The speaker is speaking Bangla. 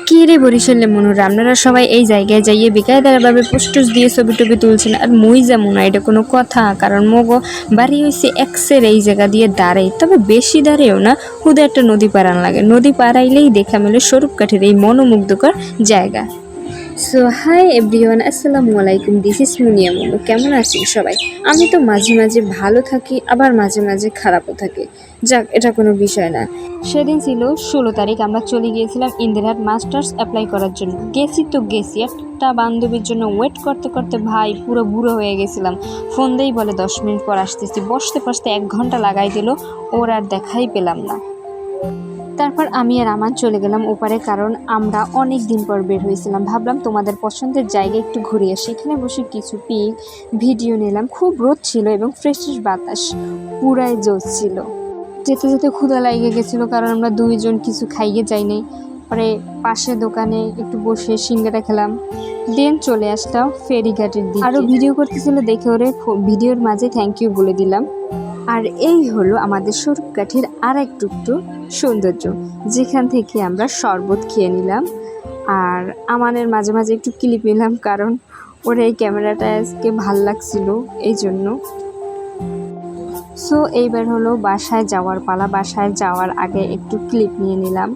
কি রে বরিশালে মনুর, আপনারা সবাই এই জায়গায় যাইয়ে বেকায়দাভাবে পোস্টার দিয়ে ছবি টবি তুলছেন, আর মুই যেমন না, এটা কোনো কথা? কারণ মগো বাড়ি হয়েছে এক্সের এই জায়গা দিয়ে দাঁড়াই, তবে বেশি দাঁড়েও না, হুদা একটা নদী পারান লাগে। নদী পারাইলেই দেখা মেলে স্বরূপকাঠির এই মনোমুগ্ধকর জায়গা। সো হাই এভরিওয়ান, আসসালামু আলাইকুম, দিস ইজ মুনিয়া মনু। কেমন আছেন সবাই? আমি তো মাঝে মাঝে ভালো থাকি, আবার মাঝে মাঝে খারাপও থাকি। যাক, এটা কোনো বিষয় না। সেদিন ছিল 16 তারিখ, আমরা চলে গিয়েছিলাম ইন্দিরাট মাস্টার্স অ্যাপ্লাই করার জন্য। গেছি একটা বান্ধবীর জন্য ওয়েট করতে করতে ভাই পুরো বুড়ো হয়ে গেছিলাম। ফোন দিয়েই বলে 10 মিনিট পর আসতেছি, বসতে বসতে 1 ঘন্টা লাগাই দিল, ওর আর দেখাই পেলাম না। তারপর আমি আর আমান চলে গেলাম ওপারে, কারণ আমরা অনেক দিন পর বের হয়েছিলাম। ভাবলাম তোমাদের পছন্দের জায়গায় একটু ঘুরে আসি। এখানে বসে কিছু পিক ভিডিও নিলাম। খুব রোদ ছিল এবং ফ্রেশ বাতাস, পুরাই জোশ ছিল। যেতে যেতে ক্ষুধা লাগিয়ে গেছিলো, কারণ আমরা দুইজন কিছু খাইয়ে যাই নাই। পরে পাশে দোকানে একটু বসে সিঙ্গারা খেলাম, দেন চলে আসলাম ফেরিঘাটের দিকে। আরও ভিডিও করতেছিল দেখে ওরে ভিডিওর মাঝে থ্যাংক ইউ বলে দিলাম। আর এই হলো আমাদের স্বরূপকাঠির আর এক টুকটু সৌন্দর্য, যেখান থেকে আমরা শরবত খেয়ে নিলাম। আর আমানের মাঝে মাঝে একটু ক্লিপ নিলাম, কারণ ওর এই ক্যামেরাটা আজকে ভাল লাগছিল এই জন্য। সো এইবার হলো বাসায় যাওয়ার পালা। বাসায় যাওয়ার আগে একটু ক্লিপ নিয়ে নিলাম।